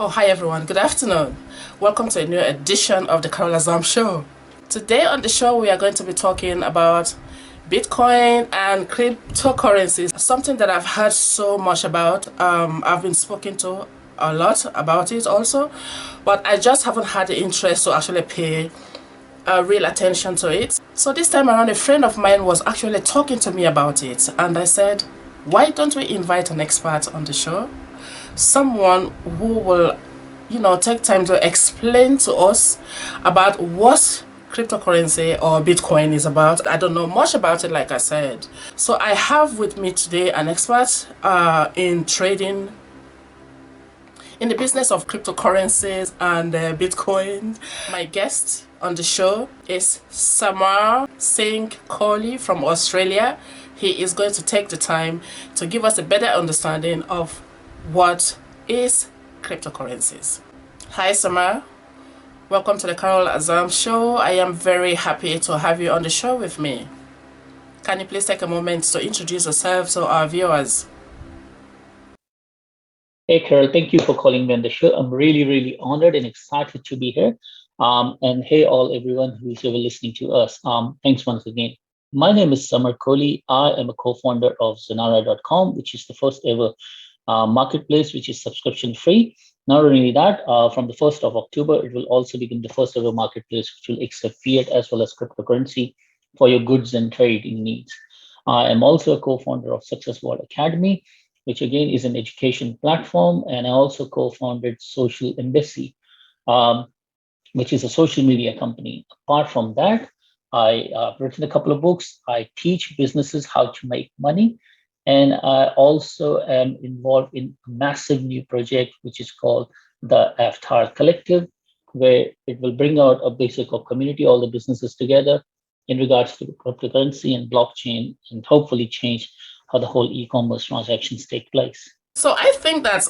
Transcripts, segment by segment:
Oh, hi everyone. Good afternoon. Welcome to a new edition of the Carol Azams Show. Today on the show, we are going to be talking about Bitcoin and cryptocurrencies, something that I've heard so much about. I've been spoken to a lot about it also, but I just haven't had the interest to actually pay real attention to it. So this time around, a friend of mine was actually talking to me about it, and I said, why don't we invite an expert on the show? Someone who will, take time to explain to us about what cryptocurrency or Bitcoin is about. I don't know much about it, like I said. So I have with me today an expert in trading in the business of cryptocurrencies and Bitcoin. My guest on the show is Samar Singh Kohli from Australia. He is going to take the time to give us a better understanding of what is cryptocurrencies. Hi, Samar. Welcome to the Carol Azams Show. I am very happy to have you on the show with me. Can you please take a moment to introduce yourself to our viewers? Hey, Carol, thank you for calling me on the show. I'm really honored and excited to be here. And hey, all everyone who's ever listening to us. Thanks once again. My name is Samar Kohli. I am a co-founder of Zonara.com, which is the first ever marketplace, which is subscription free. Not only that, from the 1st of October, it will also become the first ever marketplace, which will accept fiat as well as cryptocurrency for your goods and trading needs. I am also a co-founder of Success World Academy, which again is an education platform. And I also co-founded Social Embassy, um, which is a social media company. Apart from that, I've written a couple of books. I teach businesses how to make money. And I also am involved in a massive new project, which is called the Avatar Collective, where it will bring out a basic of community, all the businesses together in regards to cryptocurrency and blockchain, and hopefully change how the whole e-commerce transactions take place. So I think that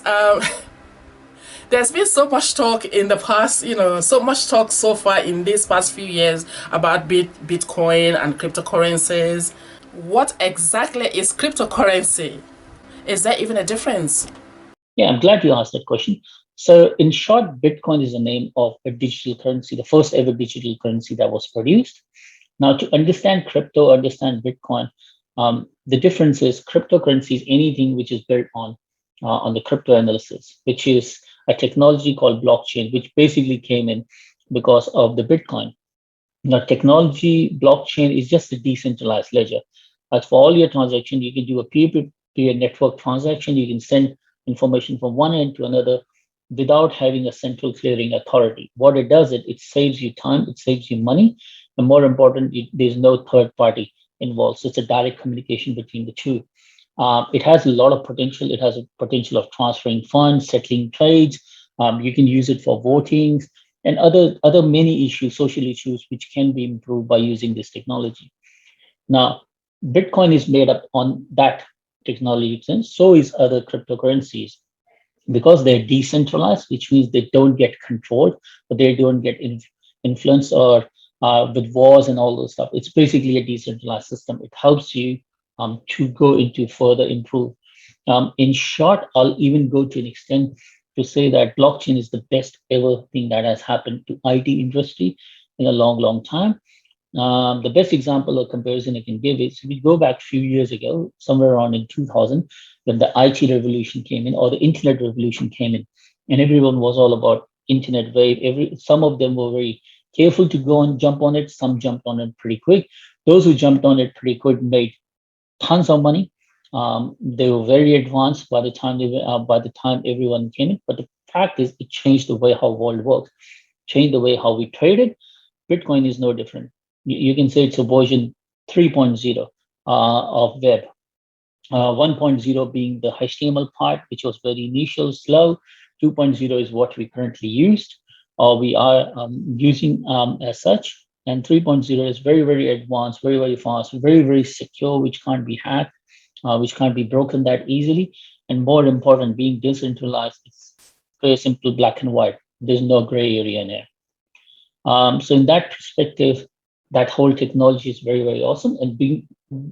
there's been so much talk in the past, so much talk so far in these past few years about Bitcoin and cryptocurrencies. What exactly is cryptocurrency? Is there even a difference? Yeah, I'm glad you asked that question. So, in short, Bitcoin is the name of a digital currency, the first ever digital currency that was produced. Now, to understand crypto, understand Bitcoin, the difference is cryptocurrency is anything which is built on the crypto analysis, which is a technology called blockchain, which basically came in because of the Bitcoin. Now, technology blockchain is just a decentralized ledger. As for all your transactions, you can do a peer-to-peer network transaction. You can send information from one end to another without having a central clearing authority. What it does, it saves you time, it saves you money, and more important, there's no third party involved. So it's a direct communication between the two. It has a lot of potential. It has a potential of transferring funds, settling trades. You can use it for voting and other many issues, social issues, which can be improved by using this technology. Now, Bitcoin is made up on that technology, and so is other cryptocurrencies because they're decentralized, which means they don't get controlled, but they don't get influenced or with wars and all those stuff. It's basically a decentralized system. It helps you to go into further improve. In short, I'll even go to an extent to say that blockchain is the best ever thing that has happened to IT industry in a long time. The best example or comparison I can give is if we go back a few years ago, somewhere around in 2000, when the IT revolution came in or the internet revolution came in, and everyone was all about internet wave. Some of them were very careful to go and jump on it. Some jumped on it pretty quick. Those who jumped on it pretty quick made tons of money. They were very advanced by the time everyone came in. But the fact is, it changed the way how world works, changed the way how we traded. Bitcoin is no different. You can say it's a version 3.0 of web. 1.0 being the HTML part, which was very initial, slow. 2.0 is what we currently used or we are using as such. And 3.0 is very advanced, very fast, very secure, which can't be hacked, which can't be broken that easily. And more important, being decentralized, it's very simple, black and white. There's no gray area in there. So in that perspective, that whole technology is very awesome. And being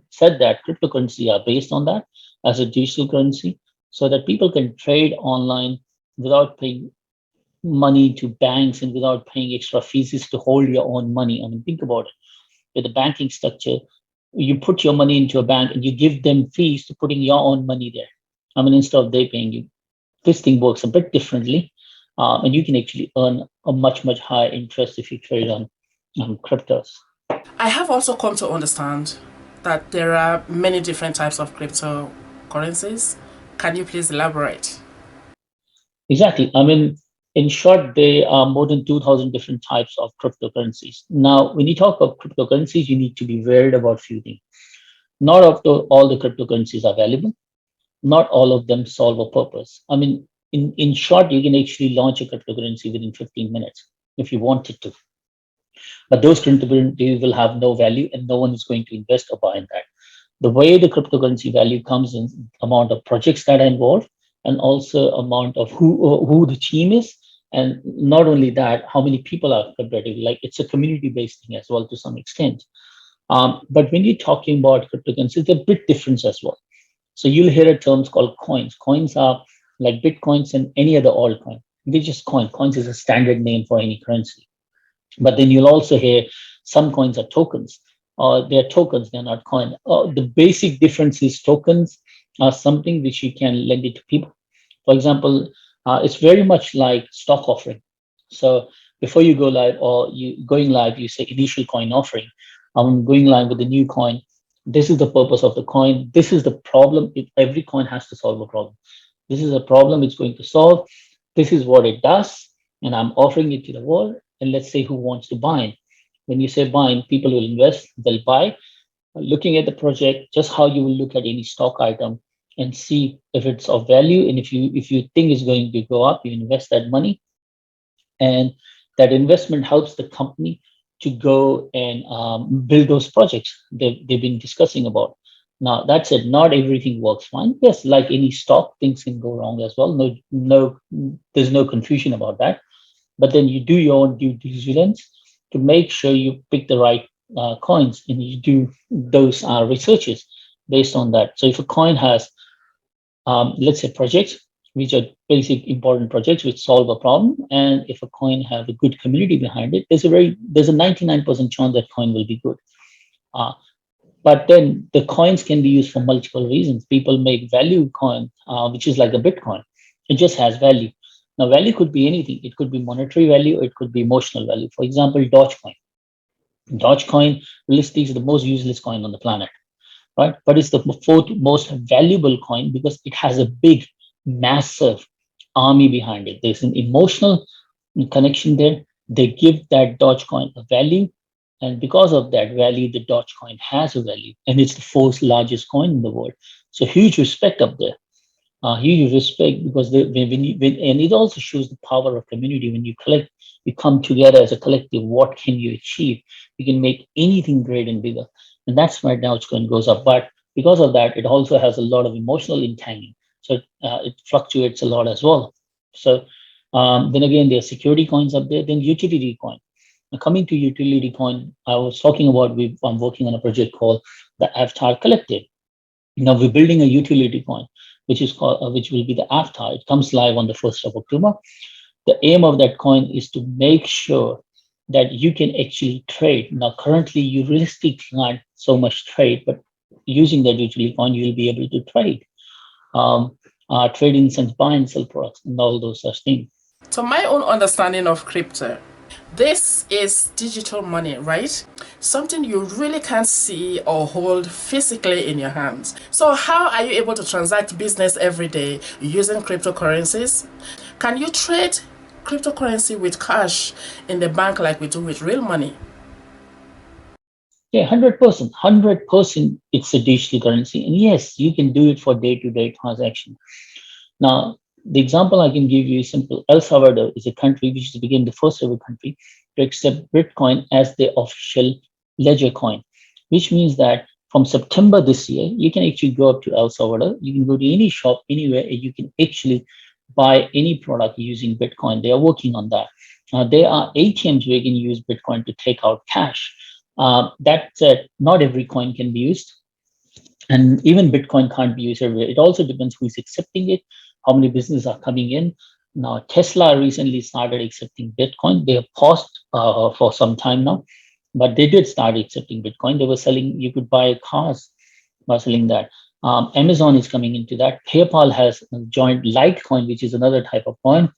said that cryptocurrency are based on that as a digital currency so that people can trade online without paying money to banks and without paying extra fees is to hold your own money. I mean, think about it. With the banking structure, you put your money into a bank and you give them fees to putting your own money there. I mean, instead of they paying you, this thing works a bit differently, and you can actually earn a much higher interest if you trade on cryptos. I have also come to understand that there are many different types of cryptocurrencies. Can you please elaborate? Exactly. I mean, in short, there are more than 2,000 different types of cryptocurrencies. Now, when you talk of cryptocurrencies, you need to be worried about few things. Not all the cryptocurrencies are valuable. Not all of them solve a purpose. I mean, in short, you can actually launch a cryptocurrency within 15 minutes if you wanted to. But those cryptocurrencies will have no value and no one is going to invest or buy in that. The way the cryptocurrency value comes in amount of projects that are involved and also amount of who the team is. And not only that, how many people are collaborating. Like it's a community-based thing as well to some extent. But when you're talking about cryptocurrencies, it's a bit different as well. So you'll hear a terms called coins. Coins are like bitcoins and any other altcoin. They're just coin. Coins is a standard name for any currency. But then you'll also hear some coins are tokens. They're tokens, they're not coin. The basic difference is tokens are something which you can lend it to people. For example, it's very much like stock offering. So before you go live or you going live, you say initial coin offering. I'm going live with the new coin. This is the purpose of the coin. This is the problem. Every coin has to solve a problem. This is a problem it's going to solve. This is what it does, and I'm offering it to the world. And let's say who wants to buy it. When you say buying, people will invest, they'll buy. Looking at the project, just how you will look at any stock item and see if it's of value. And if you think it's going to go up, you invest that money. And that investment helps the company to go and build those projects they've been discussing about. Now, that said, not everything works fine. Yes, like any stock, things can go wrong as well. No, there's no confusion about that. But then you do your own due diligence to make sure you pick the right coins and you do those researches based on that. So if a coin has, let's say, projects which are basic important projects which solve a problem, and if a coin have a good community behind it, there's a 99% chance that coin will be good. Uh, but then the coins can be used for multiple reasons. People make value coin, which is like a Bitcoin. It just has value. Now, value could be anything. It could be monetary value. It could be emotional value. For example, Dogecoin. Dogecoin, realistically, is the most useless coin on the planet, right? But it's the fourth most valuable coin because it has a big, massive army behind it. There's an emotional connection there. They give that Dogecoin a value. And because of that value, the Dogecoin has a value. And it's the fourth largest coin in the world. So huge respect up there. Huge respect because and it also shows the power of community. When you collect, you come together as a collective. What can you achieve? You can make anything great and bigger, and that's right now it's going goes up. But because of that, it also has a lot of emotional entangling, so it fluctuates a lot as well. So then again, there are security coins up there. Then utility coin. Now, coming to utility coin, I was talking about. I'm working on a project called the Avatar Collective. Now we're building a utility coin, which will be the Avatar. It comes live on the 1st of October. The aim of that coin is to make sure that you can actually trade. Now, currently, you realistically can't so much trade, but using that utility coin, you'll be able to trade. Trade in sense, buy and sell products, and all those such things. To my own understanding of crypto, this is digital money, right? Something you really can't see or hold physically in your hands. So, how are you able to transact business every day using cryptocurrencies? Can you trade cryptocurrency with cash in the bank like we do with real money? Yeah, 100%. 100% it's a digital currency. And yes, you can do it for day-to-day transaction. Now, the example I can give you is simple. El Salvador is a country which became the first ever country to accept Bitcoin as their official ledger coin, which means that from September this year, you can actually go up to El Salvador. You can go to any shop anywhere, and you can actually buy any product using Bitcoin. They are working on that. There are ATMs where you can use Bitcoin to take out cash. That said, not every coin can be used. And even Bitcoin can't be used everywhere. It also depends who is accepting it, how many businesses are coming in. Now, Tesla recently started accepting Bitcoin. They have paused for some time now, but they did start accepting Bitcoin. They were selling, you could buy cars by selling that. Amazon is coming into that. PayPal has joined Litecoin, which is another type of coin,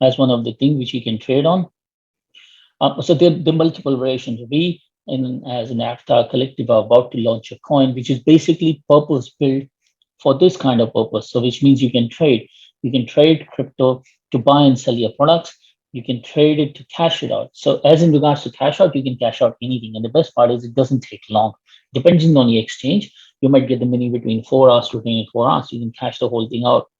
as one of the things which you can trade on. So there are multiple variations. We, as an Avatar Collective, are about to launch a coin which is basically purpose built for this kind of purpose. So which means you can trade. You can trade crypto to buy and sell your products. You can trade it to cash it out. So as in regards to cash out, you can cash out anything. And the best part is it doesn't take long. Depending on the exchange, you might get the money between 4 hours to 24 hours. You can cash the whole thing out.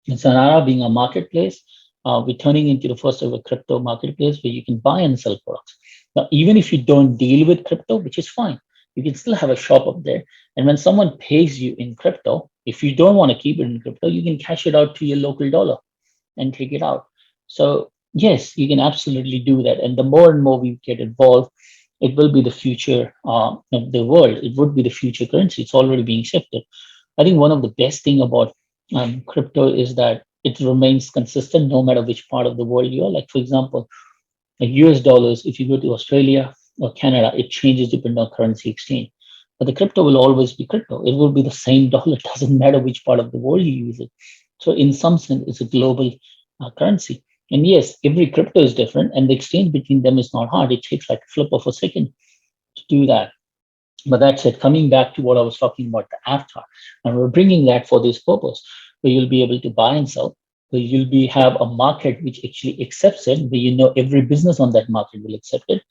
And Sanara being a marketplace, we're turning into the first ever crypto marketplace where you can buy and sell products. Now, even if you don't deal with crypto, which is fine, you can still have a shop up there. And when someone pays you in crypto, if you don't want to keep it in crypto, you can cash it out to your local dollar and take it out. So, yes, you can absolutely do that. And the more and more we get involved, it will be the future of the world. It would be the future currency. It's already being shifted. I think one of the best thing about crypto is that it remains consistent no matter which part of the world you're. Like for example, US dollars, if you go to Australia or Canada, it changes depending on currency exchange. But the crypto will always be crypto. It will be the same dollar. It doesn't matter which part of the world you use it. So in some sense, it's a global currency. And yes, every crypto is different, and the exchange between them is not hard. It takes like a flip of a second to do that. But that's it. Coming back to what I was talking about, the avatar, and we're bringing that for this purpose, where you'll be able to buy and sell, where you'll be have a market which actually accepts it, where you know every business on that market will accept it,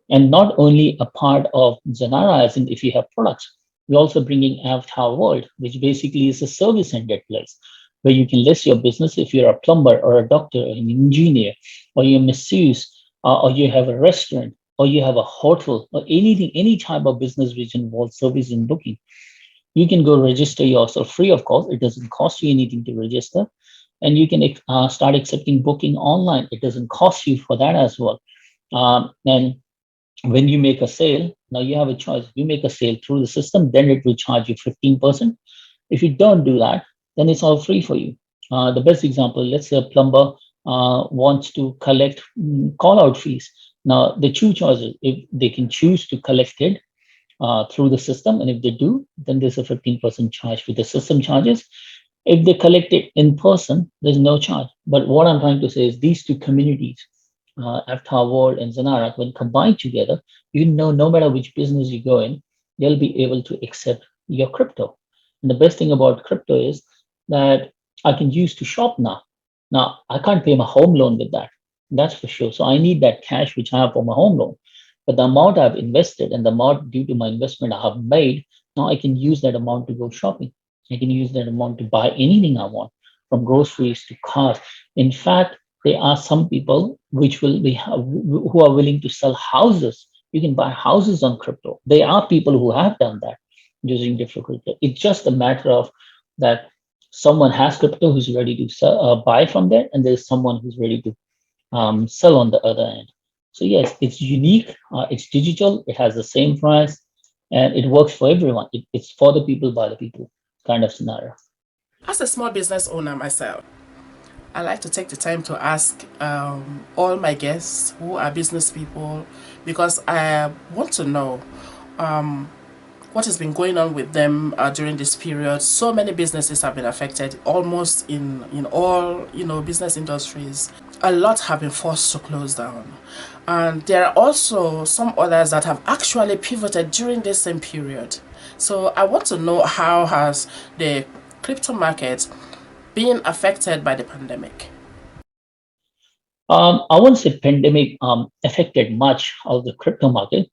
and not only a part of Zanara, as in if you have products, we're also bringing Avatar World, which basically is a service-ended place where you can list your business if you're a plumber or a doctor or an engineer, or you're a masseuse, or you have a restaurant, or you have a hotel, or anything, any type of business which involves service and booking. You can go register yourself free of cost. It doesn't cost you anything to register. And you can start accepting booking online. It doesn't cost you for that as well. And when you make a sale, now you have a choice. If you make a sale through the system, then it will charge you 15%. If you don't do that, then it's all free for you. The best example, let's say a plumber wants to collect call out fees. Now, the two choices, if they can choose to collect it through the system, and if they do, then there's a 15% charge with the system charges. If they collect it in person, there's no charge. But what I'm trying to say is these two communities, Avatar World and Zanara, when combined together, you know, no matter which business you go in, they'll be able to accept your crypto. And the best thing about crypto is that I can use to shop now. Now, I can't pay my home loan with that. That's for sure. So I need that cash which I have for my home loan. But the amount I've invested and the amount due to my investment I have made, now I can use that amount to go shopping. I can use that amount to buy anything I want, from groceries to cars. In fact, there are some people which will be who are willing to sell houses. You can buy houses on crypto. There are people who have done that using different crypto. It's just a matter of that someone has crypto who's ready to sell, buy from there, and there's someone who's ready to sell on the other end. So yes, it's unique. It's digital. It has the same price, and it works for everyone. It's for the people by the people kind of scenario. As a small business owner myself, I like to take the time to ask all my guests who are business people, because I want to know what has been going on with them during this period. So many businesses have been affected, almost in all business industries. A lot have been forced to close down, and there are also some others that have actually pivoted during this same period. So I want to know, how has the crypto market been affected by the pandemic? I won't say pandemic affected much of the crypto market,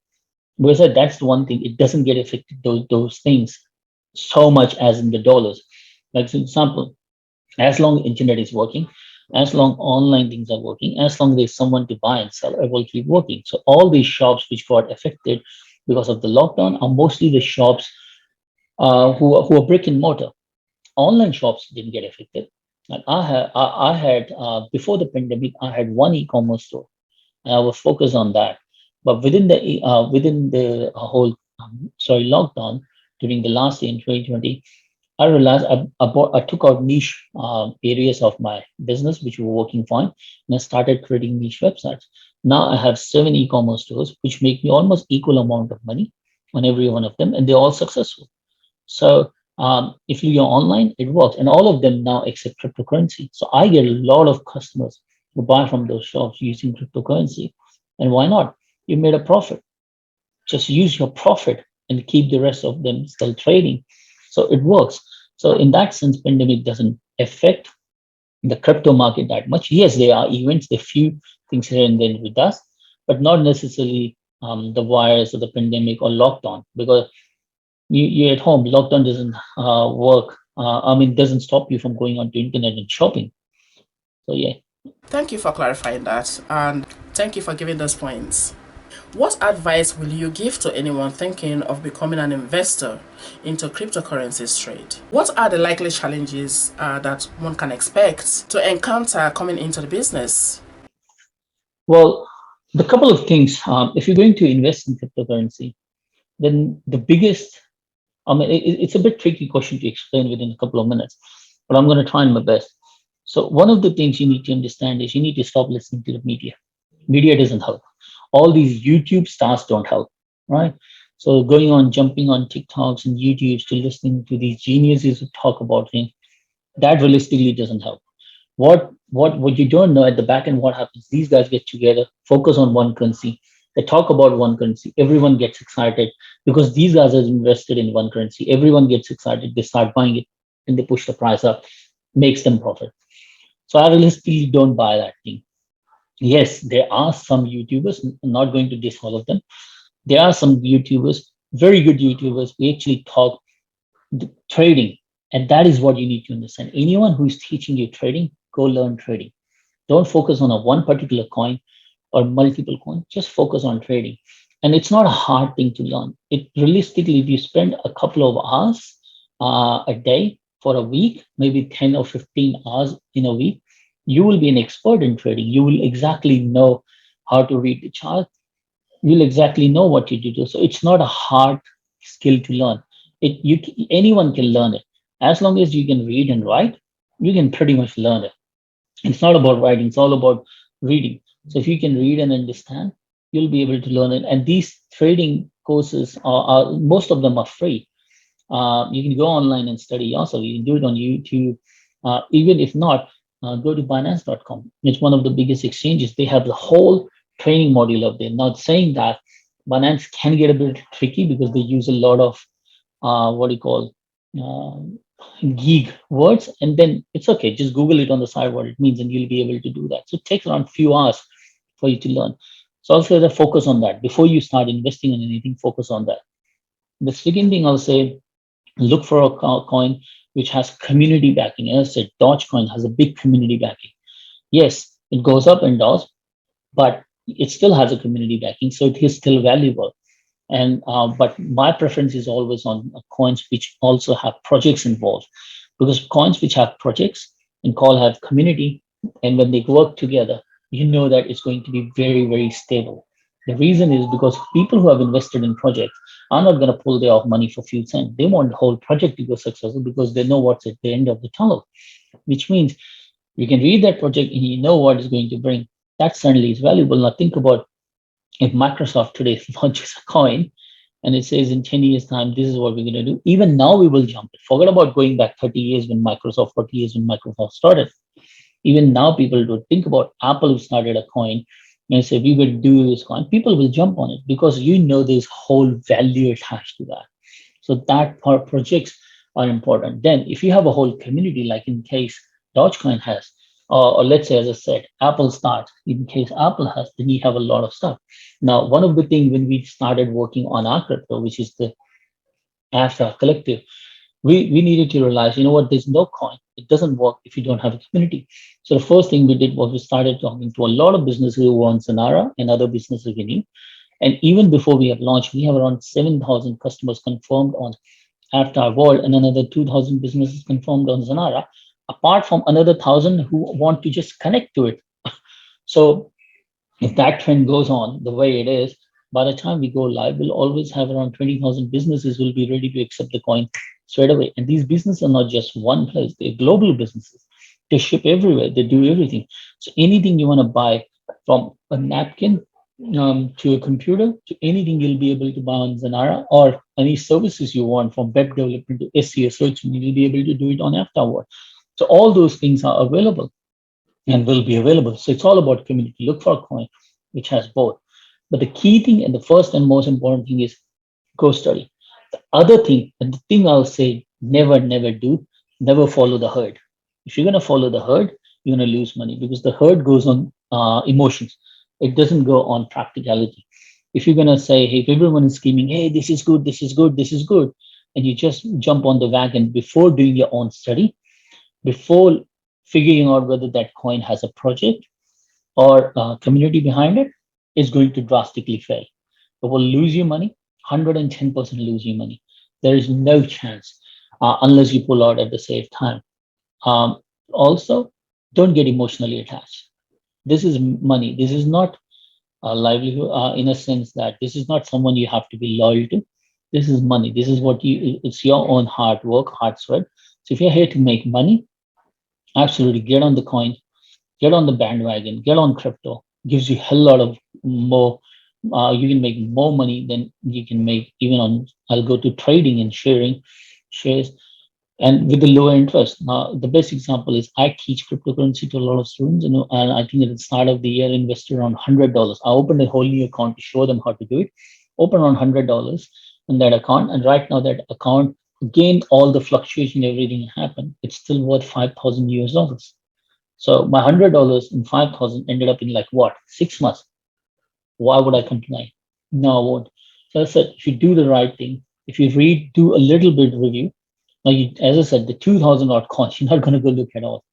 because that's the one thing, it doesn't get affected those things so much as in the dollars. Like for example, as long internet is working, as long online things are working, as long there's someone to buy and sell, it will keep working. So all these shops which got affected because of the lockdown are mostly the shops who are brick and mortar. Online shops didn't get affected. Like I had before the pandemic, I had one e-commerce store, and I was focused on that. But within the whole lockdown during the last year in 2020, I realized I took out niche areas of my business which were working fine, and I started creating niche websites. Now I have 7 e-commerce stores, which make me almost equal amount of money on every one of them, and they're all successful. So if you're online, it works, and all of them now accept cryptocurrency. So I get a lot of customers who buy from those shops using cryptocurrency, and why not? You made a profit. Just use your profit and keep the rest of them still trading. So it works. So in that sense, pandemic doesn't affect the crypto market that much. Yes, there are events, there are few things here and there with us, but not necessarily the virus or the pandemic or lockdown, because you're at home. Lockdown doesn't work. Doesn't stop you from going onto internet and shopping. So yeah. Thank you for clarifying that, and thank you for giving those points. What advice will you give to anyone thinking of becoming an investor into cryptocurrencies trade? What are the likely challenges that one can expect to encounter coming into the business? Well, the couple of things. If you're going to invest in cryptocurrency, then the biggest, it's a bit tricky question to explain within a couple of minutes, but I'm going to try my best. So one of the things you need to understand is you need to stop listening to the media. Media doesn't help. All these YouTube stars don't help, right? So going on, jumping on TikToks and YouTubes to listening to these geniuses who talk about things, that realistically doesn't help. What you don't know at the back end, what happens? These guys get together, focus on one currency. They talk about one currency. Everyone gets excited because these guys are invested in one currency. Everyone gets excited. They start buying it and they push the price up, makes them profit. So I realistically don't buy that thing. Yes, there are some YouTubers, I'm not going to diss all of them. There are some YouTubers, very good YouTubers, we actually talk trading. And that is what you need to understand. Anyone who is teaching you trading, go learn trading. Don't focus on a one particular coin or multiple coins. Just focus on trading. And it's not a hard thing to learn. It realistically, if you spend a couple of hours a day for a week, maybe 10 or 15 hours in a week, you will be an expert in trading. You will exactly know how to read the chart. You'll exactly know what you do. So it's not a hard skill to learn. Anyone can learn it. As long as you can read and write, you can pretty much learn it. It's not about writing, it's all about reading. So if you can read and understand, you'll be able to learn it. And these trading courses are most of them are free. You can go online and study yourself. You can do it on YouTube. Even if not, go to Binance.com. It's one of the biggest exchanges. They have the whole training module up there. Now, saying that, Binance can get a bit tricky because they use a lot of what do you call geek words, and then it's okay. Just Google it on the side what it means, and you'll be able to do that. So it takes around few hours for you to learn. So I'll say that focus on that before you start investing in anything. Focus on that. The second thing I'll say, look for a coin which has community backing. As I said, Dogecoin has a big community backing. Yes, it goes up and down, but it still has a community backing, so it is still valuable. And but my preference is always on coins which also have projects involved, because coins which have projects and call have community, and when they work together, you know that it's going to be very, very stable. The reason is because people who have invested in projects are not going to pull their off money for few cents. They want the whole project to go successful because they know what's at the end of the tunnel, which means you can read that project and you know what it's going to bring. That certainly is valuable. Now think about if Microsoft today launches a coin and it says in 10 years' time, this is what we're going to do. Even now, we will jump. Forget about going back 30 years when Microsoft, 40 years when Microsoft started. Even now, people do think about Apple who started a coin and say, we will do this coin. People will jump on it because you know there's whole value attached to that. So that part projects are important. Then if you have a whole community, like in case Dogecoin has, or let's say, as I said, Apple starts, in case Apple has, then you have a lot of stuff. Now, one of the things when we started working on our crypto, which is the After Collective, we needed to realize, you know what, there's no coin. It doesn't work if you don't have a community. So the first thing we did was we started talking to a lot of businesses who were on Sonara and other businesses we knew. And even before we have launched, we have around 7,000 customers confirmed on After World and another 2,000 businesses confirmed on Zanara, apart from another 1,000 who want to just connect to it. So if that trend goes on the way it is, By the time we go live, we'll always have around 20,000 businesses will be ready to accept the coin straight away. And these businesses are not just one place, they're global businesses. They ship everywhere, they do everything. So anything you want to buy, from a napkin to a computer to anything you'll be able to buy on Zanara, or any services you want from web development to SEO search, you'll be able to do it on Afterward. So all those things are available and will be available. So it's all about community. Look for a coin which has both. But the key thing and the first and most important thing is go study. The other thing, and the thing I'll say, never do, never follow the herd. If you're going to follow the herd, you're going to lose money, because the herd goes on emotions. It doesn't go on practicality. If you're going to say, hey, if everyone is screaming, hey, this is good, this is good, this is good, and you just jump on the wagon before doing your own study, before figuring out whether that coin has a project or community behind it, is going to drastically fail. It will lose you money, 110% lose you money. There is no chance unless you pull out at the same time. Also, don't get emotionally attached. This is money. This is not a livelihood, in a sense that this is not someone you have to be loyal to. This is money. This is what it's your own hard work, hard sweat. So if you're here to make money, absolutely get on the coin, get on the bandwagon, get on crypto. Gives you a hell lot of more. You can make more money than you can make even on. I'll go to trading and sharing shares, and with the lower interest. Now, the best example is I teach cryptocurrency to a lot of students, and I think at the start of the year, I invested around $100. I opened a whole new account to show them how to do it. Open around $100 in that account, and right now that account gained all the fluctuation, everything happened. It's still worth 5,000 US dollars. So my $100 and 5,000 ended up in like what, 6 months? Why would I complain? No, I won't. So I said, if you do the right thing, if you read, do a little bit review. Now, as I said, the 2,000 odd coins, you're not going to go look at all.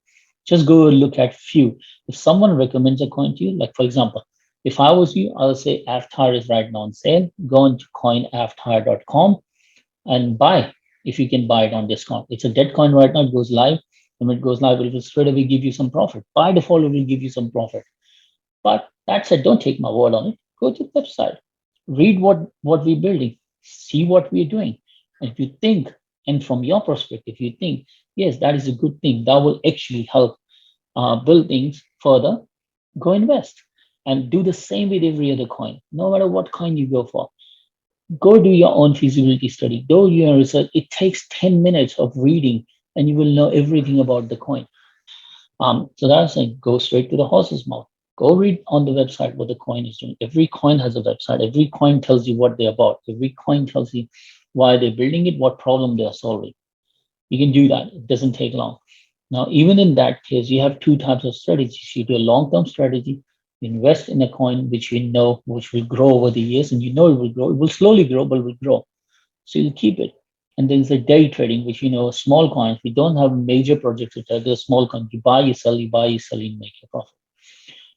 Just go look at few. If someone recommends a coin to you, like for example, if I was you, I would say Avatar is right now on sale. Go into coinavatar.com and buy if you can buy it on discount. It's a dead coin right now. It goes live. When it goes live, it will straight away give you some profit. By default, it will give you some profit. But that said, don't take my word on it. Go to the website, read what we're building, see what we're doing. And if you think, and from your perspective, you think, yes, that is a good thing, that will actually help build things further, go invest. And do the same with every other coin, no matter what coin you go for. Go do your own feasibility study, do your research. It takes 10 minutes of reading, and you will know everything about the coin. So that's like go straight to the horse's mouth. Go read on the website what the coin is doing. Every coin has a website. Every coin tells you what they're about. Every coin tells you why they're building it, what problem they are solving. You can do that. It doesn't take long. Now, even in that case, you have two types of strategies. You do a long-term strategy, you invest in a coin which you know which will grow over the years, and you know it will grow. It will slowly grow, but it will grow. So you'll keep it. And then there's day trading, which small coins. We don't have major projects which are the small coins. You buy, you sell, you buy, you sell, you make your profit.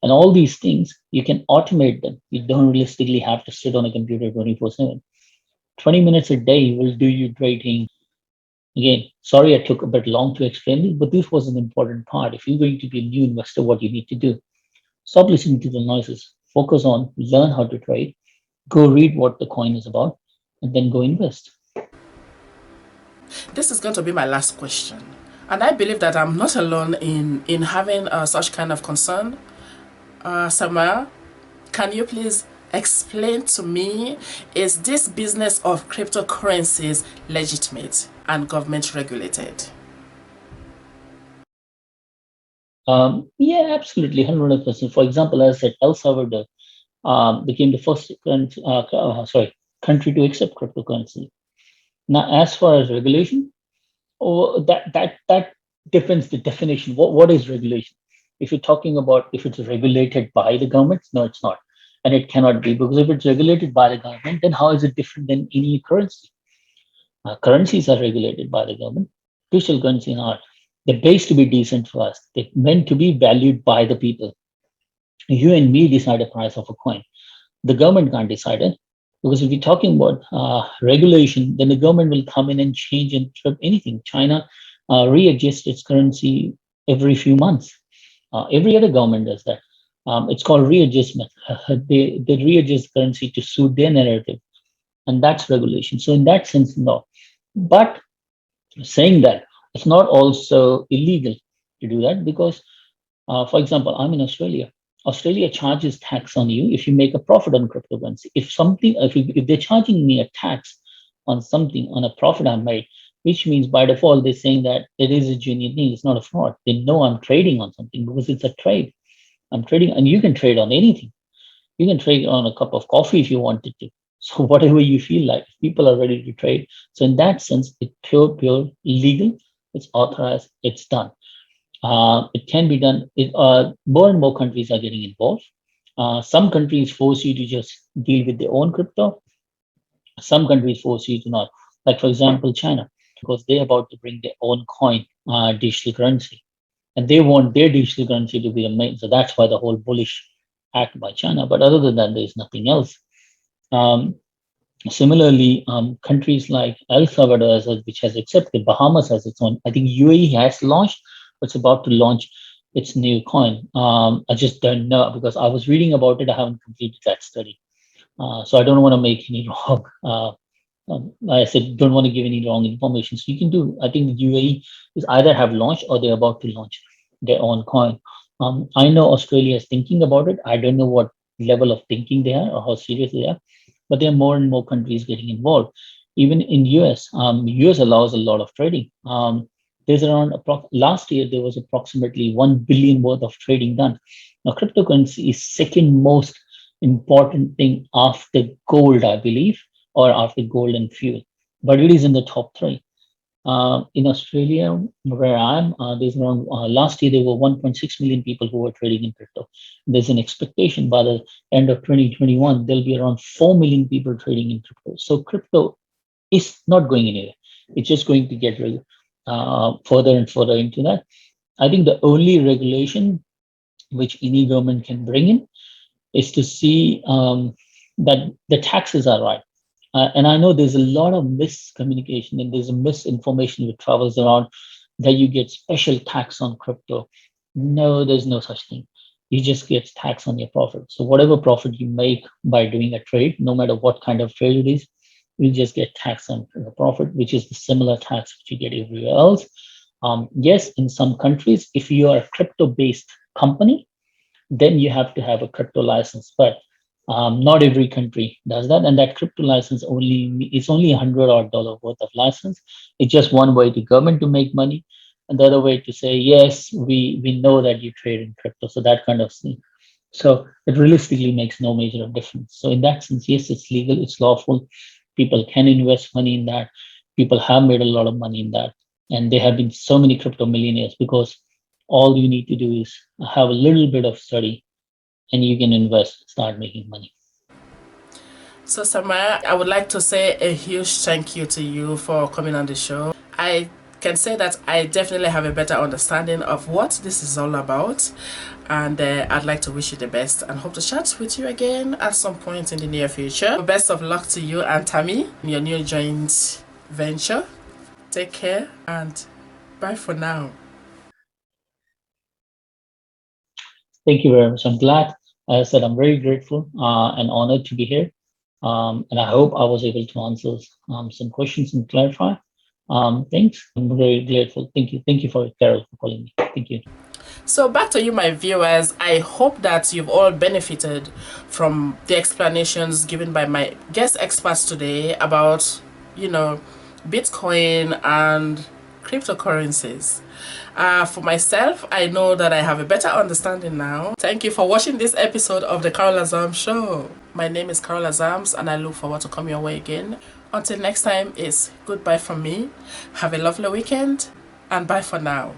And all these things, you can automate them. You don't realistically have to sit on a computer 24/7. 20 minutes a day will do you trading. Again, sorry I took a bit long to explain this, but this was an important part. If you're going to be a new investor, what you need to do, stop listening to the noises, focus on, learn how to trade, go read what the coin is about, and then go invest. This is going to be my last question. And I believe that I'm not alone in having such kind of concern. Samar, can you please explain to me, is this business of cryptocurrencies legitimate and government regulated? Yeah, absolutely, 100%. For example, as I said, El Salvador became the first country to accept cryptocurrency. Now, as far as regulation, that depends the definition. What is regulation? If you're talking about if it's regulated by the government, no, it's not, and it cannot be, because if it's regulated by the government, then how is it different than any currency? Currencies are regulated by the government. Digital currencies are. They're based to be decentralized. They're meant to be valued by the people. You and me decide the price of a coin. The government can't decide it, because if you're talking about regulation, then the government will come in and change and trip anything. China readjusts its currency every few months. Every other government does that. It's called readjustment. They readjust currency to suit their narrative, and that's regulation. So in that sense, no. But saying that, it's not also illegal to do that because, for example, I'm in Australia. Australia charges tax on you if you make a profit on cryptocurrency. If they're charging me a tax on something on a profit I made, which means by default they're saying that it is a genuine thing. It's not a fraud. They know I'm trading on something because it's a trade. I'm trading, and you can trade on anything. You can trade on a cup of coffee if you wanted to. So whatever you feel like, people are ready to trade. So in that sense, it's pure legal. It's authorized. It's done. It can be done. More and more countries are getting involved. Some countries force you to just deal with their own crypto. Some countries force you to not. Like for example, China, because they're about to bring their own coin, digital currency, and they want their digital currency to be the main. So that's why the whole bullish act by China. But other than that, there's nothing else. Um, Similarly, countries like El Salvador, which has accepted, Bahamas has its own. I think UAE has launched, but it's about to launch its new coin. I just don't know because I was reading about it. I haven't completed that study, so I don't want to make any wrong. Like I said, don't want to give any wrong information. So you can do. I think the UAE is either have launched or they're about to launch their own coin. I know Australia is thinking about it. I don't know what level of thinking they are or how serious they are, but there are more and more countries getting involved. Even in US, US allows a lot of trading. There's around last year there was approximately 1 billion worth of trading done. Now, cryptocurrency is second most important thing after gold, I believe, or after gold and fuel, but it is in the top three. In Australia, where I'm, there's around last year there were 1.6 million people who were trading in crypto. There's an expectation by the end of 2021 there'll be around 4 million people trading in crypto. So crypto is not going anywhere. It's just going to get further and further into that. I think the only regulation which any government can bring in is to see that the taxes are right. And I know there's a lot of miscommunication and there's a misinformation that travels around that you get special tax on crypto. No, there's no such thing. You just get tax on your profit. So whatever profit you make by doing a trade, no matter what kind of trade it is, you just get tax on the profit, which is the similar tax which you get everywhere else. Yes, in some countries, if you are a crypto-based company, then you have to have a crypto license. But not every country does that, and that crypto license only $100 worth of license. It's just one way the government to make money, and the other way to say yes, we know that you trade in crypto, so that kind of thing. So it realistically makes no major difference. So in that sense, yes, it's legal, it's lawful. People can invest money in that. People have made a lot of money in that, and there have been so many crypto millionaires because all you need to do is have a little bit of study and you can invest, start making money. So, Samaya, I would like to say a huge thank you to you for coming on the show. I can say that I definitely have a better understanding of what this is all about, and I'd like to wish you the best and hope to chat with you again at some point in the near future. Best of luck to you and Tammy in your new joint venture. Take care and bye for now. Thank you very much. I'm glad. As I said, I'm very grateful and honored to be here. And I hope I was able to answer some questions and clarify things. I'm very grateful. Thank you. Thank you for Carol for calling me. Thank you. So back to you, my viewers. I hope that you've all benefited from the explanations given by my guest experts today about, Bitcoin and cryptocurrencies. For myself, I know that I have a better understanding now. Thank you for watching this episode of the Carol Azams Show. My name is Carol Azams, and I look forward to coming your way again. Until next time, it's goodbye from me. Have a lovely weekend, and bye for now.